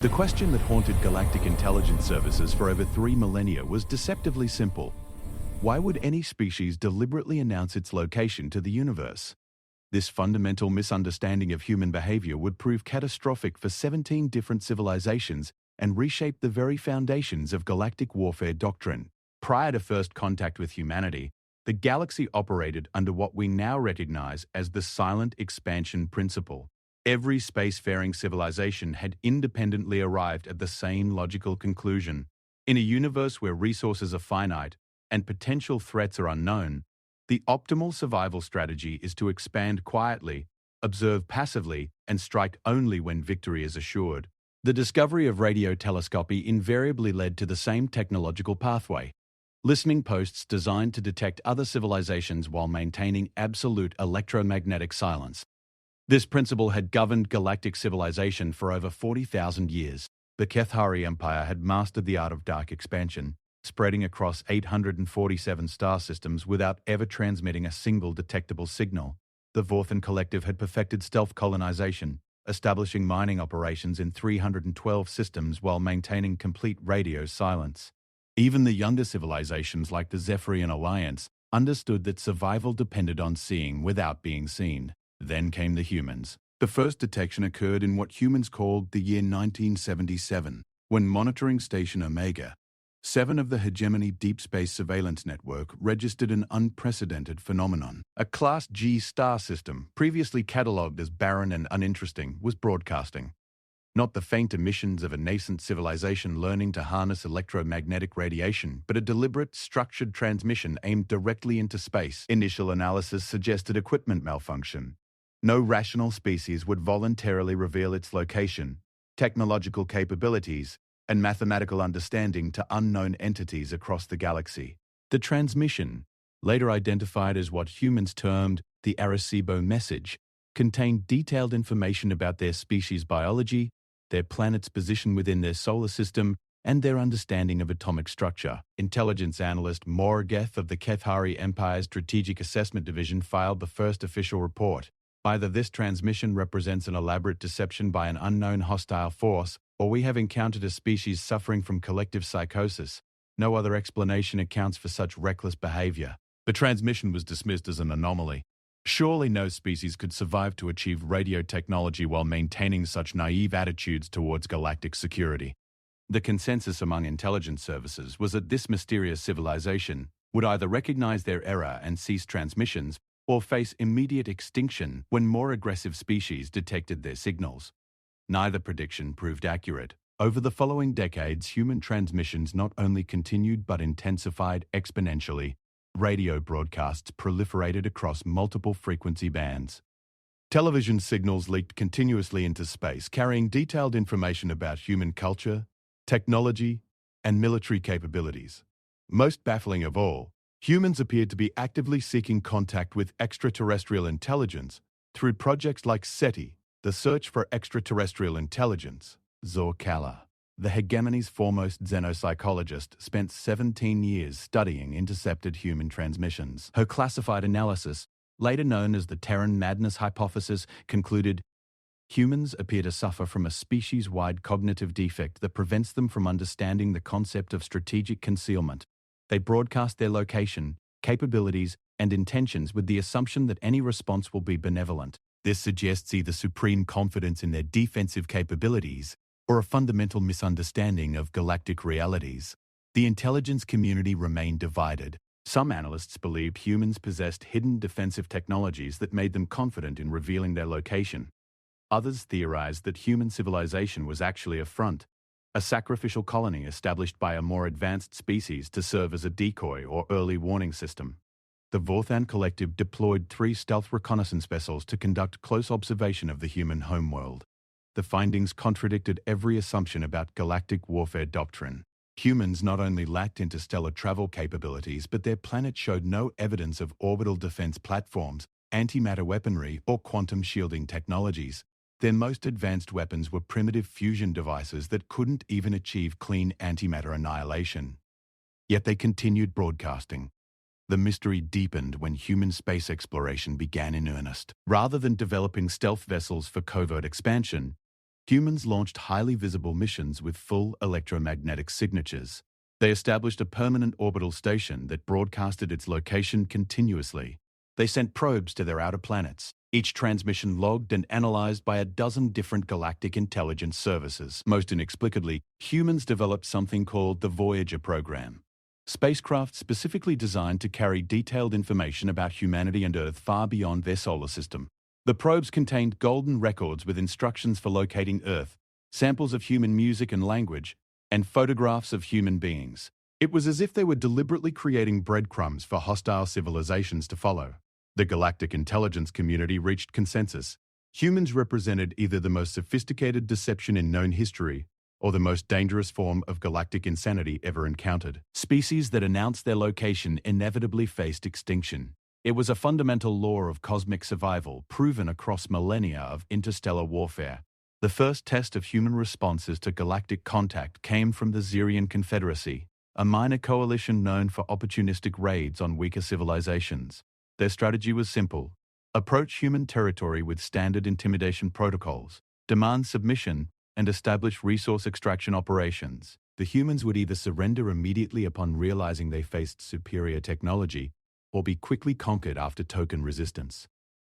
The question that haunted galactic intelligence services for over 3 millennia was deceptively simple. Why would any species deliberately announce its location to the universe? This fundamental misunderstanding of human behavior would prove catastrophic for 17 different civilizations and reshape the very foundations of galactic warfare doctrine. Prior to first contact with humanity, the galaxy operated under what we now recognize as the silent expansion principle. Every spacefaring civilization had independently arrived at the same logical conclusion. In a universe where resources are finite and potential threats are unknown, the optimal survival strategy is to expand quietly, observe passively, and strike only when victory is assured. The discovery of radio telescopy invariably led to the same technological pathway. Listening posts designed to detect other civilizations while maintaining absolute electromagnetic silence. This principle had governed galactic civilization for over 40,000 years. The Kethari Empire had mastered the art of dark expansion, spreading across 847 star systems without ever transmitting a single detectable signal. The Vorthan Collective had perfected stealth colonization, establishing mining operations in 312 systems while maintaining complete radio silence. Even the younger civilizations like the Zephyrian Alliance understood that survival depended on seeing without being seen. Then came the humans. The first detection occurred in what humans called the year 1977, when monitoring Station Omega, 7 of the Hegemony Deep Space Surveillance Network registered an unprecedented phenomenon. A Class G star system, previously catalogued as barren and uninteresting, was broadcasting. Not the faint emissions of a nascent civilization learning to harness electromagnetic radiation, but a deliberate, structured transmission aimed directly into space. Initial analysis suggested equipment malfunction. No rational species would voluntarily reveal its location, technological capabilities, and mathematical understanding to unknown entities across the galaxy. The transmission, later identified as what humans termed the Arecibo message, contained detailed information about their species' biology, their planet's position within their solar system, and their understanding of atomic structure. Intelligence analyst Morgeth of the Kethari Empire's Strategic Assessment Division filed the first official report. Either this transmission represents an elaborate deception by an unknown hostile force, or we have encountered a species suffering from collective psychosis. No other explanation accounts for such reckless behavior. The transmission was dismissed as an anomaly. Surely no species could survive to achieve radio technology while maintaining such naive attitudes towards galactic security. The consensus among intelligence services was that this mysterious civilization would either recognize their error and cease transmissions, or face immediate extinction when more aggressive species detected their signals. Neither prediction proved accurate. Over the following decades, human transmissions not only continued but intensified exponentially. Radio broadcasts proliferated across multiple frequency bands. Television signals leaked continuously into space, carrying detailed information about human culture, technology, and military capabilities. Most baffling of all, humans appeared to be actively seeking contact with extraterrestrial intelligence through projects like SETI, the Search for Extraterrestrial Intelligence. Zorkala, the hegemony's foremost xenopsychologist, spent 17 years studying intercepted human transmissions. Her classified analysis, later known as the Terran madness hypothesis, concluded humans appear to suffer from a species-wide cognitive defect that prevents them from understanding the concept of strategic concealment. They broadcast their location, capabilities, and intentions with the assumption that any response will be benevolent. This suggests either supreme confidence in their defensive capabilities or a fundamental misunderstanding of galactic realities. The intelligence community remained divided. Some analysts believed humans possessed hidden defensive technologies that made them confident in revealing their location. Others theorized that human civilization was actually a front, a sacrificial colony established by a more advanced species to serve as a decoy or early warning system. The Vorthan Collective deployed 3 stealth reconnaissance vessels to conduct close observation of the human homeworld. The findings contradicted every assumption about galactic warfare doctrine. Humans not only lacked interstellar travel capabilities, but their planet showed no evidence of orbital defense platforms, antimatter weaponry, or quantum shielding technologies. Their most advanced weapons were primitive fusion devices that couldn't even achieve clean antimatter annihilation. Yet they continued broadcasting. The mystery deepened when human space exploration began in earnest. Rather than developing stealth vessels for covert expansion, Humans launched highly visible missions with full electromagnetic signatures. They established a permanent orbital station that broadcasted its location continuously. They sent probes to their outer planets, each transmission logged and analyzed by a dozen different galactic intelligence services. Most inexplicably, humans developed something called the Voyager program. Spacecraft specifically designed to carry detailed information about humanity and Earth far beyond their solar system. The probes contained golden records with instructions for locating Earth, samples of human music and language, and photographs of human beings. It was as if they were deliberately creating breadcrumbs for hostile civilizations to follow. The galactic intelligence community reached consensus. Humans represented either the most sophisticated deception in known history or the most dangerous form of galactic insanity ever encountered. Species that announced their location inevitably faced extinction. It was a fundamental law of cosmic survival proven across millennia of interstellar warfare. The first test of human responses to galactic contact came from the Xerian Confederacy, a minor coalition known for opportunistic raids on weaker civilizations. Their strategy was simple: approach human territory with standard intimidation protocols, demand submission, and establish resource extraction operations. The humans would either surrender immediately upon realizing they faced superior technology, or be quickly conquered after token resistance.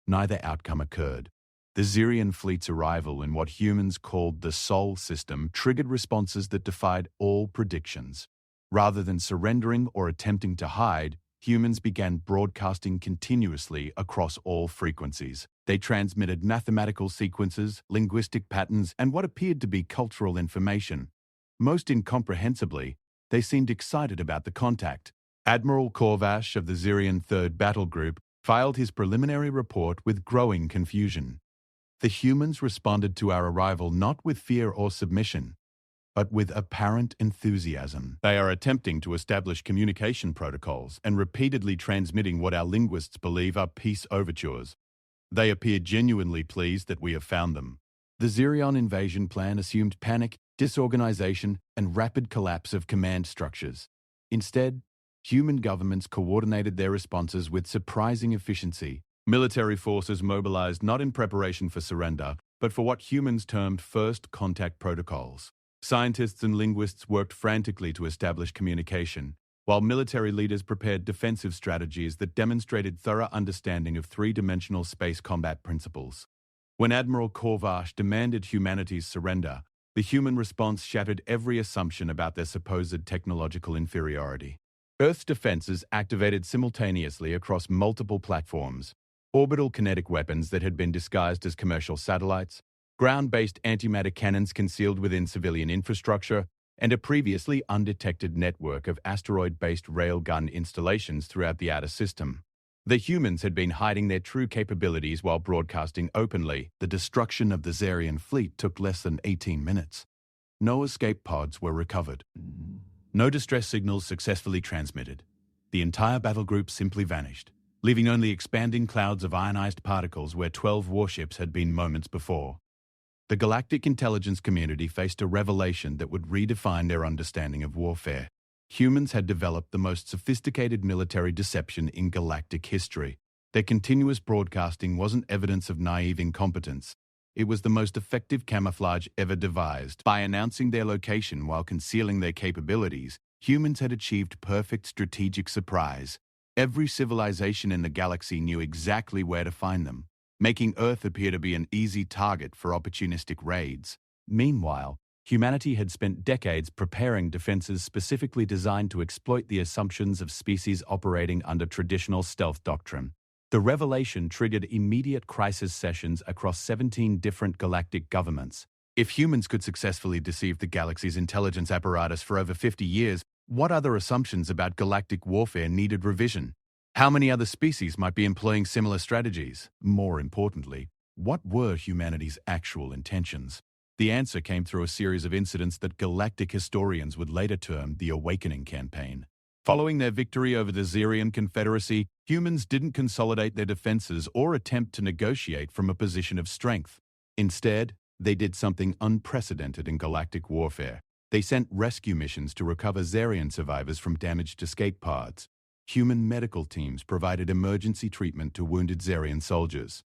Neither outcome occurred. The Xerian fleet's arrival in what humans called the Sol system triggered responses that defied all predictions. Rather than surrendering or attempting to hide, humans began broadcasting continuously across all frequencies. They transmitted mathematical sequences, linguistic patterns, and what appeared to be cultural information. Most incomprehensibly, they seemed excited about the contact. Admiral Korvash of the Xerian 3rd Battle Group filed his preliminary report with growing confusion. The humans responded to our arrival not with fear or submission, but with apparent enthusiasm. They are attempting to establish communication protocols and repeatedly transmitting what our linguists believe are peace overtures. They appear genuinely pleased that we have found them. The Xerion invasion plan assumed panic, disorganization, and rapid collapse of command structures. Instead, human governments coordinated their responses with surprising efficiency. Military forces mobilized not in preparation for surrender, but for what humans termed first contact protocols. Scientists and linguists worked frantically to establish communication, while military leaders prepared defensive strategies that demonstrated thorough understanding of three-dimensional space combat principles. When Admiral Korvash demanded humanity's surrender, the human response shattered every assumption about their supposed technological inferiority. Earth's defenses activated simultaneously across multiple platforms: orbital kinetic weapons that had been disguised as commercial satellites, ground-based antimatter cannons concealed within civilian infrastructure, and a previously undetected network of asteroid-based railgun installations throughout the outer system. The humans had been hiding their true capabilities while broadcasting openly. The destruction of the Xerian fleet took less than 18 minutes. No escape pods were recovered. No distress signals successfully transmitted. The entire battle group simply vanished, leaving only expanding clouds of ionized particles where 12 warships had been moments before. The galactic intelligence community faced a revelation that would redefine their understanding of warfare. Humans had developed the most sophisticated military deception in galactic history. Their continuous broadcasting wasn't evidence of naive incompetence. It was the most effective camouflage ever devised. By announcing their location while concealing their capabilities, humans had achieved perfect strategic surprise. Every civilization in the galaxy knew exactly where to find them, making Earth appear to be an easy target for opportunistic raids. Meanwhile, humanity had spent decades preparing defenses specifically designed to exploit the assumptions of species operating under traditional stealth doctrine. The revelation triggered immediate crisis sessions across 17 different galactic governments. If humans could successfully deceive the galaxy's intelligence apparatus for over 50 years, what other assumptions about galactic warfare needed revision? How many other species might be employing similar strategies? More importantly, what were humanity's actual intentions? The answer came through a series of incidents that galactic historians would later term the Awakening Campaign. Following their victory over the Xerian Confederacy, humans didn't consolidate their defenses or attempt to negotiate from a position of strength. Instead, they did something unprecedented in galactic warfare. They sent rescue missions to recover Xerian survivors from damaged escape pods. Human medical teams provided emergency treatment to wounded Xerian soldiers.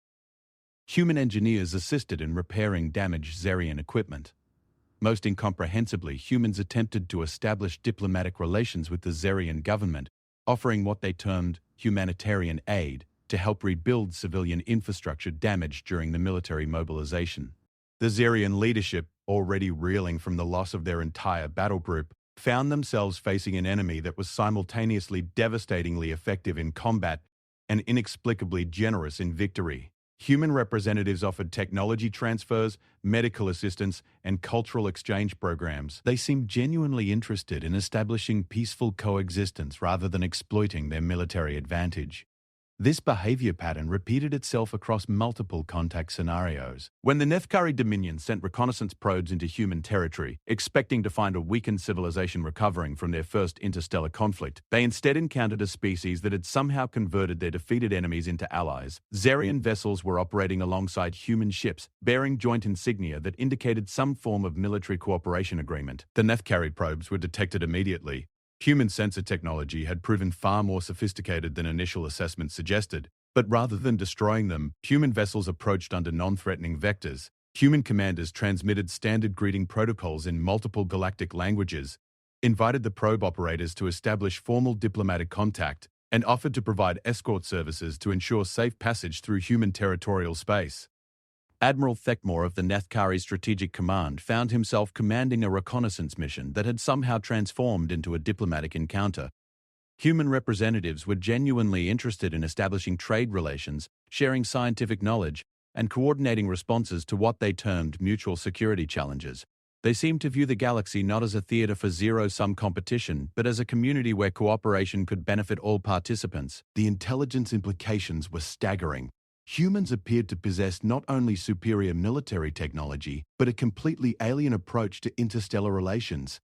Human engineers assisted in repairing damaged Zerian equipment. Most incomprehensibly, humans attempted to establish diplomatic relations with the Zerian government, offering what they termed humanitarian aid to help rebuild civilian infrastructure damaged during the military mobilization. The Zerian leadership, already reeling from the loss of their entire battle group, found themselves facing an enemy that was simultaneously devastatingly effective in combat and inexplicably generous in victory. Human representatives offered technology transfers, medical assistance, and cultural exchange programs. They seemed genuinely interested in establishing peaceful coexistence rather than exploiting their military advantage. This behavior pattern repeated itself across multiple contact scenarios. When the Nefkari Dominion sent reconnaissance probes into human territory, expecting to find a weakened civilization recovering from their first interstellar conflict, they instead encountered a species that had somehow converted their defeated enemies into allies. Zerian vessels were operating alongside human ships, bearing joint insignia that indicated some form of military cooperation agreement. The Nefkari probes were detected immediately. Human sensor technology had proven far more sophisticated than initial assessments suggested, but rather than destroying them, human vessels approached under non-threatening vectors. Human commanders transmitted standard greeting protocols in multiple galactic languages, invited the probe operators to establish formal diplomatic contact, and offered to provide escort services to ensure safe passage through human territorial space. Admiral Thekmore of the Nefkari Strategic Command found himself commanding a reconnaissance mission that had somehow transformed into a diplomatic encounter. Human representatives were genuinely interested in establishing trade relations, sharing scientific knowledge, and coordinating responses to what they termed mutual security challenges. They seemed to view the galaxy not as a theater for zero-sum competition, but as a community where cooperation could benefit all participants. The intelligence implications were staggering. Humans appeared to possess not only superior military technology, but a completely alien approach to interstellar relations.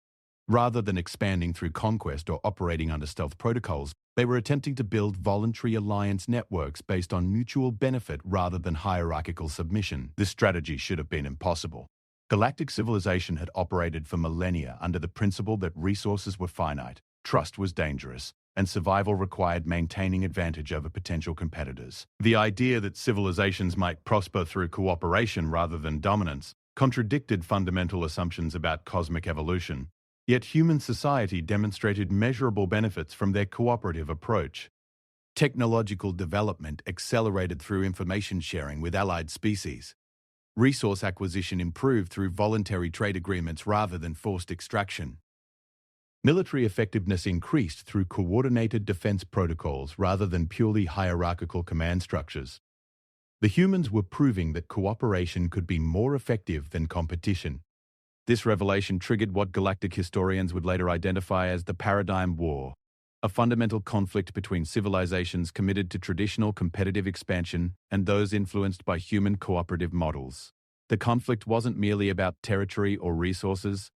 Rather than expanding through conquest or operating under stealth protocols, they were attempting to build voluntary alliance networks based on mutual benefit rather than hierarchical submission. This strategy should have been impossible. Galactic civilization had operated for millennia under the principle that resources were finite, trust was dangerous, and survival required maintaining advantage over potential competitors. The idea that civilizations might prosper through cooperation rather than dominance contradicted fundamental assumptions about cosmic evolution. Yet human society demonstrated measurable benefits from their cooperative approach. Technological development accelerated through information sharing with allied species. Resource acquisition improved through voluntary trade agreements rather than forced extraction. Military effectiveness increased through coordinated defense protocols rather than purely hierarchical command structures. The humans were proving that cooperation could be more effective than competition. This revelation triggered what galactic historians would later identify as the Paradigm War, a fundamental conflict between civilizations committed to traditional competitive expansion and those influenced by human cooperative models. The conflict wasn't merely about territory or resources.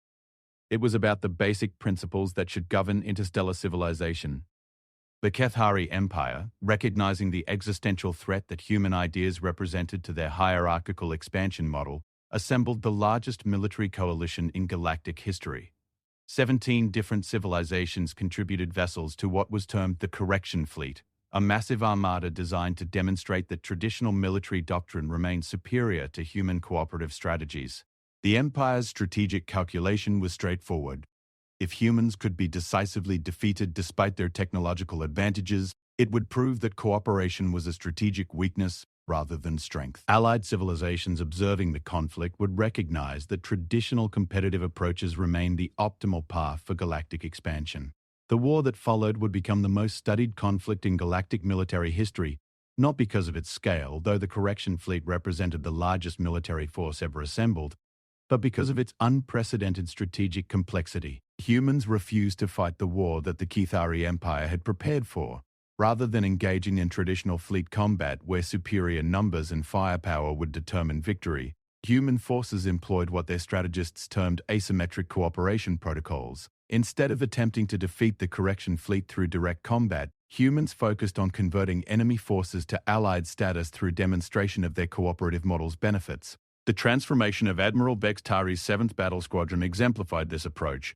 It was about the basic principles that should govern interstellar civilization. The Kethari Empire, recognizing the existential threat that human ideas represented to their hierarchical expansion model, assembled the largest military coalition in galactic history. 17 different civilizations contributed vessels to what was termed the Correction Fleet, a massive armada designed to demonstrate that traditional military doctrine remained superior to human cooperative strategies. The Empire's strategic calculation was straightforward. If humans could be decisively defeated despite their technological advantages, it would prove that cooperation was a strategic weakness rather than strength. Allied civilizations observing the conflict would recognize that traditional competitive approaches remained the optimal path for galactic expansion. The war that followed would become the most studied conflict in galactic military history, not because of its scale, though the Correction Fleet represented the largest military force ever assembled, but because of its unprecedented strategic complexity. Humans refused to fight the war that the Kethari Empire had prepared for. Rather than engaging in traditional fleet combat where superior numbers and firepower would determine victory, human forces employed what their strategists termed asymmetric cooperation protocols. Instead of attempting to defeat the Correction Fleet through direct combat, humans focused on converting enemy forces to allied status through demonstration of their cooperative model's benefits. The transformation of Admiral Bekhtari's 7th Battle Squadron exemplified this approach.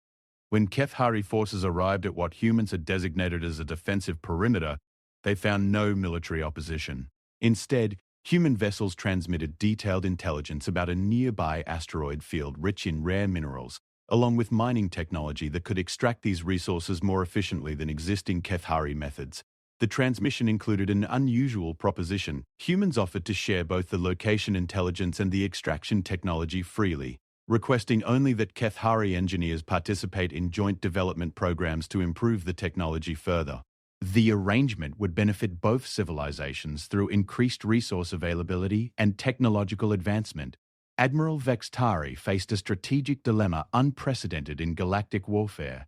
When Kethari forces arrived at what humans had designated as a defensive perimeter, they found no military opposition. Instead, Human vessels transmitted detailed intelligence about a nearby asteroid field rich in rare minerals, along with mining technology that could extract these resources more efficiently than existing Kethari methods. The transmission included an unusual proposition. Humans offered to share both the location intelligence and the extraction technology freely, requesting only that Kethari engineers participate in joint development programs to improve the technology further. The arrangement would benefit both civilizations through increased resource availability and technological advancement. Admiral Vextari faced a strategic dilemma unprecedented in galactic warfare.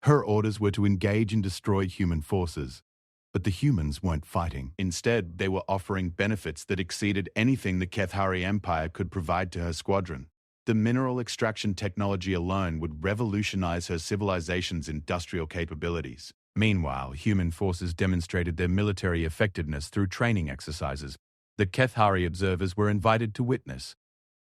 Her orders were to engage and destroy human forces, but the humans weren't fighting. Instead, they were offering benefits that exceeded anything the Kethari Empire could provide to her squadron. The mineral extraction technology alone would revolutionize her civilization's industrial capabilities. Meanwhile, human forces demonstrated their military effectiveness through training exercises that Kethari observers were invited to witness.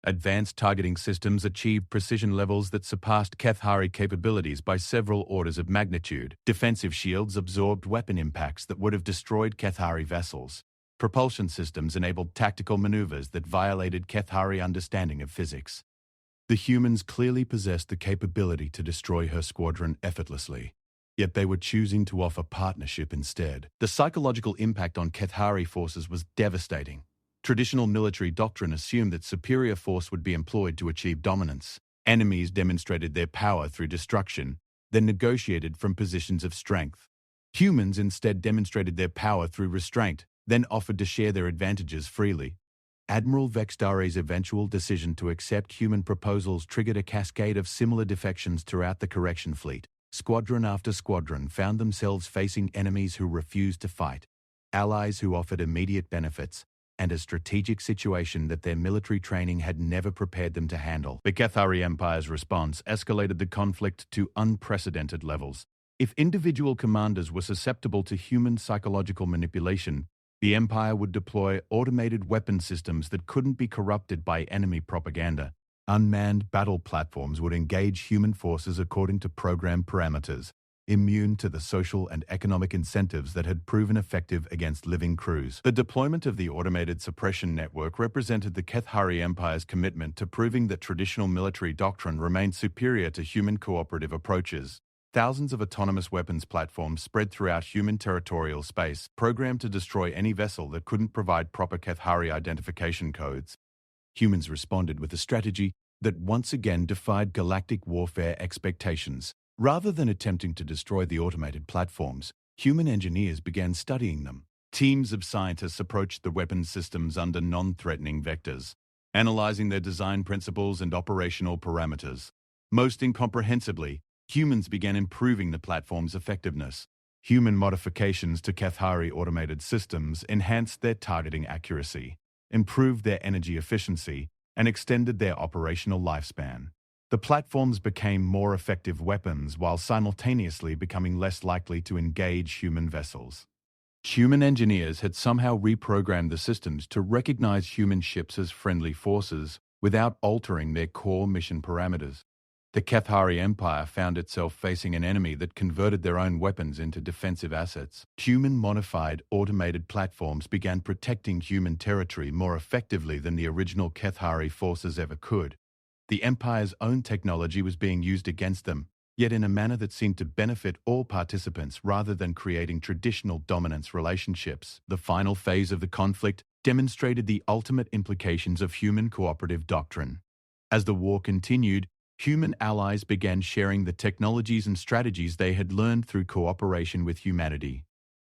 Advanced targeting systems achieved precision levels that surpassed Kethari capabilities by several orders of magnitude. Defensive shields absorbed weapon impacts that would have destroyed Kethari vessels. Propulsion systems enabled tactical maneuvers that violated Kethari understanding of physics. The humans clearly possessed the capability to destroy her squadron effortlessly. Yet they were choosing to offer partnership instead. The psychological impact on Kethari forces was devastating. Traditional military doctrine assumed that superior force would be employed to achieve dominance. Enemies demonstrated their power through destruction, then negotiated from positions of strength. Humans instead demonstrated their power through restraint, then offered to share their advantages freely. Admiral Vextari's eventual decision to accept human proposals triggered a cascade of similar defections throughout the correction fleet. Squadron after squadron found themselves facing enemies who refused to fight, allies who offered immediate benefits, and a strategic situation that their military training had never prepared them to handle. The Kethari Empire's response escalated the conflict to unprecedented levels. If individual commanders were susceptible to human psychological manipulation, the Empire would deploy automated weapon systems that couldn't be corrupted by enemy propaganda. Unmanned battle platforms would engage human forces according to program parameters, immune to the social and economic incentives that had proven effective against living crews. The deployment of the automated suppression network represented the Kethari Empire's commitment to proving that traditional military doctrine remained superior to human cooperative approaches. Thousands of autonomous weapons platforms spread throughout human territorial space, programmed to destroy any vessel that couldn't provide proper Kethari identification codes. Humans responded with a strategy that once again defied galactic warfare expectations. Rather than attempting to destroy the automated platforms, human engineers began studying them. Teams of scientists approached the weapon systems under non-threatening vectors, analyzing their design principles and operational parameters. Most incomprehensibly, humans began improving the platform's effectiveness. Human modifications to Kethari automated systems enhanced their targeting accuracy, improved their energy efficiency, and extended their operational lifespan. The platforms became more effective weapons while simultaneously becoming less likely to engage human vessels. Human engineers had somehow reprogrammed the systems to recognize human ships as friendly forces without altering their core mission parameters. The Kethari Empire found itself facing an enemy that converted their own weapons into defensive assets. Human-modified automated platforms began protecting human territory more effectively than the original Kethari forces ever could. The Empire's own technology was being used against them, yet in a manner that seemed to benefit all participants rather than creating traditional dominance relationships. The final phase of the conflict demonstrated the ultimate implications of human cooperative doctrine. As the war continued, human allies began sharing the technologies and strategies they had learned through cooperation with humanity.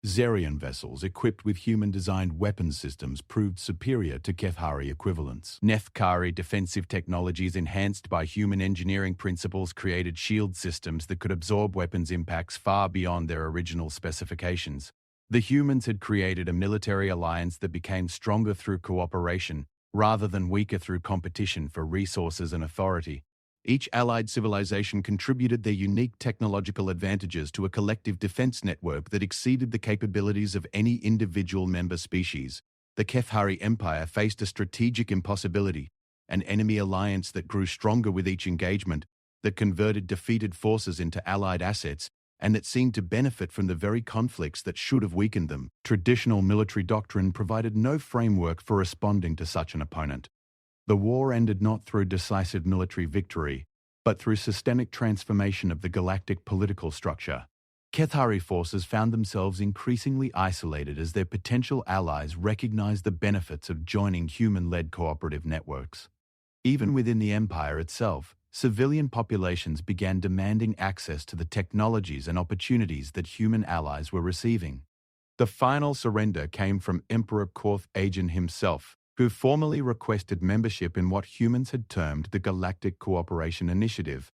Zerion vessels equipped with human-designed weapons systems proved superior to Kethari equivalents. Nefkari defensive technologies enhanced by human engineering principles created shield systems that could absorb weapons impacts far beyond their original specifications. The humans had created a military alliance that became stronger through cooperation rather than weaker through competition for resources and authority. Each allied civilization contributed their unique technological advantages to a collective defense network that exceeded the capabilities of any individual member species. The Kethari Empire faced a strategic impossibility, an enemy alliance that grew stronger with each engagement, that converted defeated forces into allied assets, and that seemed to benefit from the very conflicts that should have weakened them. Traditional military doctrine provided no framework for responding to such an opponent. The war ended not through decisive military victory, but through systemic transformation of the galactic political structure. Kethari forces found themselves increasingly isolated as their potential allies recognized the benefits of joining human-led cooperative networks. Even within the Empire itself, civilian populations began demanding access to the technologies and opportunities that human allies were receiving. The final surrender came from Emperor Korth Agen himself, who formally requested membership in what humans had termed the Galactic Cooperation Initiative.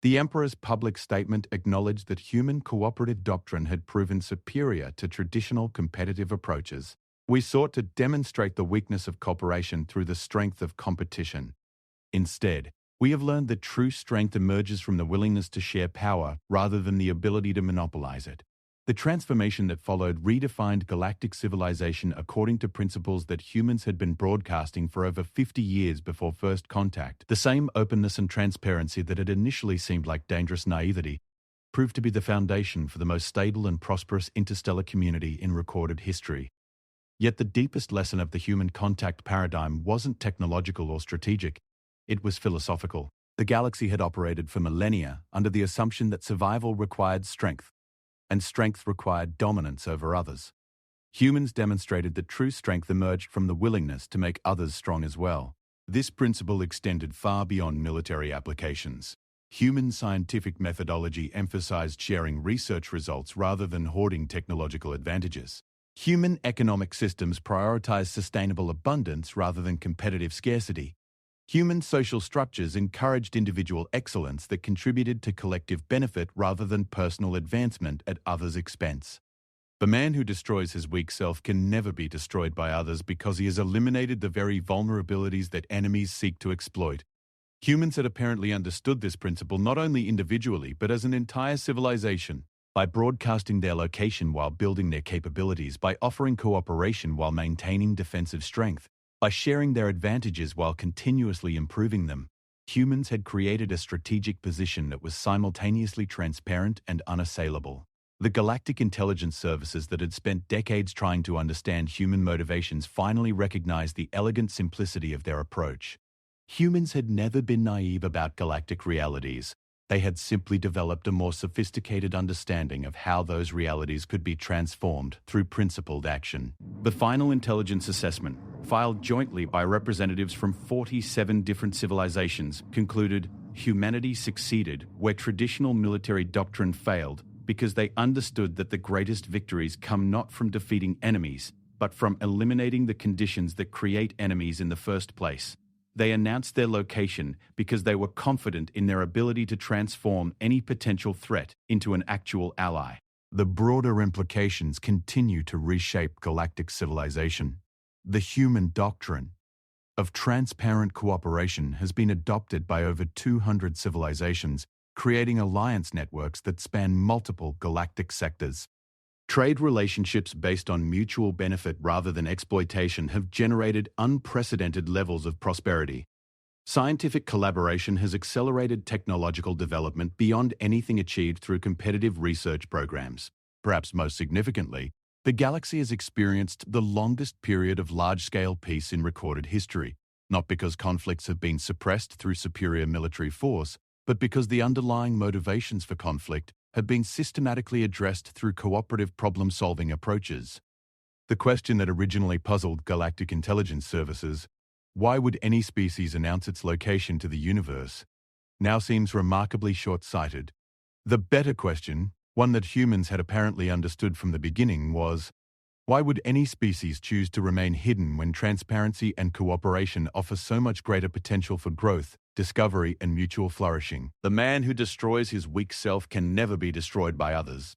The Emperor's public statement acknowledged that human cooperative doctrine had proven superior to traditional competitive approaches. We sought to demonstrate the weakness of cooperation through the strength of competition. Instead, we have learned that true strength emerges from the willingness to share power rather than the ability to monopolize it. The transformation that followed redefined galactic civilization according to principles that humans had been broadcasting for over 50 years before first contact. The same openness and transparency that had initially seemed like dangerous naivety proved to be the foundation for the most stable and prosperous interstellar community in recorded history. Yet the deepest lesson of the human contact paradigm wasn't technological or strategic, it was philosophical. The galaxy had operated for millennia under the assumption that survival required strength, and strength required dominance over others. Humans demonstrated that true strength emerged from the willingness to make others strong as well. This principle extended far beyond military applications. Human scientific methodology emphasized sharing research results rather than hoarding technological advantages. Human economic systems prioritized sustainable abundance rather than competitive scarcity. Human social structures encouraged individual excellence that contributed to collective benefit rather than personal advancement at others' expense. The man who destroys his weak self can never be destroyed by others because he has eliminated the very vulnerabilities that enemies seek to exploit. Humans had apparently understood this principle not only individually but as an entire civilization. By broadcasting their location while building their capabilities, by offering cooperation while maintaining defensive strength, by sharing their advantages while continuously improving them, humans had created a strategic position that was simultaneously transparent and unassailable. The galactic intelligence services that had spent decades trying to understand human motivations finally recognized the elegant simplicity of their approach. Humans had never been naive about galactic realities. They had simply developed a more sophisticated understanding of how those realities could be transformed through principled action. The final intelligence assessment, filed jointly by representatives from 47 different civilizations, concluded humanity succeeded where traditional military doctrine failed because they understood that the greatest victories come not from defeating enemies, but from eliminating the conditions that create enemies in the first place. They announced their location because they were confident in their ability to transform any potential threat into an actual ally. The broader implications continue to reshape galactic civilization. The human doctrine of transparent cooperation has been adopted by over 200 civilizations, creating alliance networks that span multiple galactic sectors. Trade relationships based on mutual benefit rather than exploitation have generated unprecedented levels of prosperity. Scientific collaboration has accelerated technological development beyond anything achieved through competitive research programs. Perhaps most significantly, the galaxy has experienced the longest period of large-scale peace in recorded history, not because conflicts have been suppressed through superior military force, but because the underlying motivations for conflict have been systematically addressed through cooperative problem-solving approaches. The question that originally puzzled galactic intelligence services, why would any species announce its location to the universe, now seems remarkably short-sighted. The better question, one that humans had apparently understood from the beginning, was, why would any species choose to remain hidden when transparency and cooperation offer so much greater potential for growth, discovery, and mutual flourishing? The man who destroys his weak self can never be destroyed by others.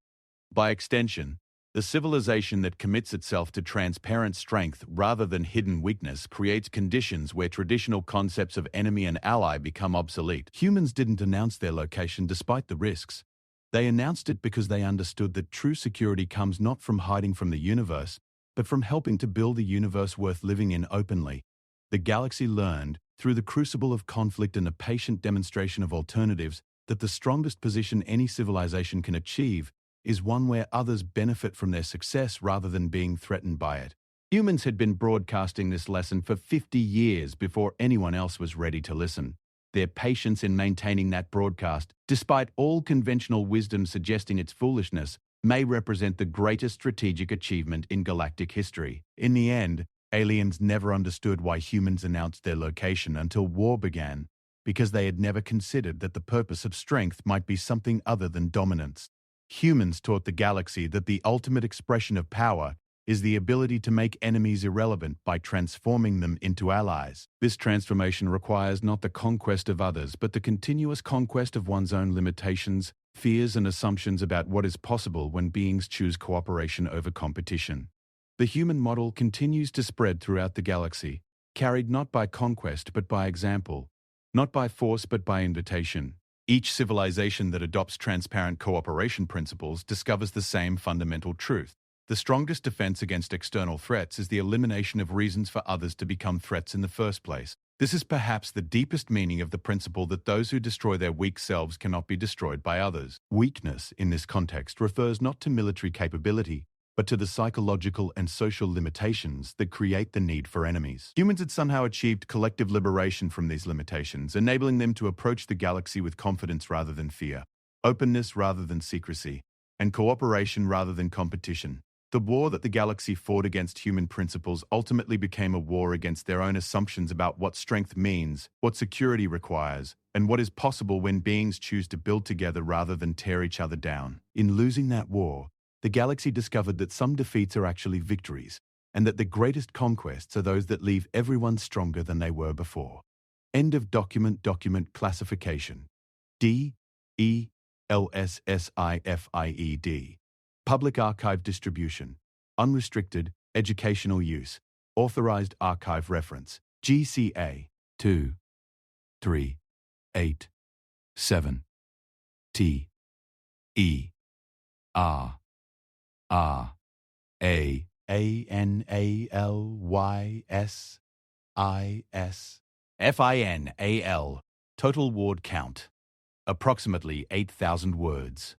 By extension, the civilization that commits itself to transparent strength rather than hidden weakness creates conditions where traditional concepts of enemy and ally become obsolete. Humans didn't announce their location despite the risks. They announced it because they understood that true security comes not from hiding from the universe, but from helping to build a universe worth living in openly. The galaxy learned, through the crucible of conflict and a patient demonstration of alternatives, that the strongest position any civilization can achieve is one where others benefit from their success rather than being threatened by it. Humans had been broadcasting this lesson for 50 years before anyone else was ready to listen. Their patience in maintaining that broadcast, despite all conventional wisdom suggesting its foolishness, may represent the greatest strategic achievement in galactic history. In the end, aliens never understood why humans announced their location until war began, because they had never considered that the purpose of strength might be something other than dominance. Humans taught the galaxy that the ultimate expression of power is the ability to make enemies irrelevant by transforming them into allies. This transformation requires not the conquest of others, but the continuous conquest of one's own limitations, fears, and assumptions about what is possible when beings choose cooperation over competition. The human model continues to spread throughout the galaxy, carried not by conquest but by example, not by force but by invitation. Each civilization that adopts transparent cooperation principles discovers the same fundamental truth. The strongest defense against external threats is the elimination of reasons for others to become threats in the first place. This is perhaps the deepest meaning of the principle that those who destroy their weak selves cannot be destroyed by others. Weakness, in this context, refers not to military capability, but to the psychological and social limitations that create the need for enemies. Humans had somehow achieved collective liberation from these limitations, enabling them to approach the galaxy with confidence rather than fear, openness rather than secrecy, and cooperation rather than competition. The war that the galaxy fought against human principles ultimately became a war against their own assumptions about what strength means, what security requires, and what is possible when beings choose to build together rather than tear each other down. In losing that war, the galaxy discovered that some defeats are actually victories, and that the greatest conquests are those that leave everyone stronger than they were before. End of document classification. DELSSIFIED. Public archive distribution. Unrestricted, educational use. Authorized archive reference. GCA 2 3 8 7 T E R R A ANALYSIS FINAL. Total word count. Approximately 8,000 words.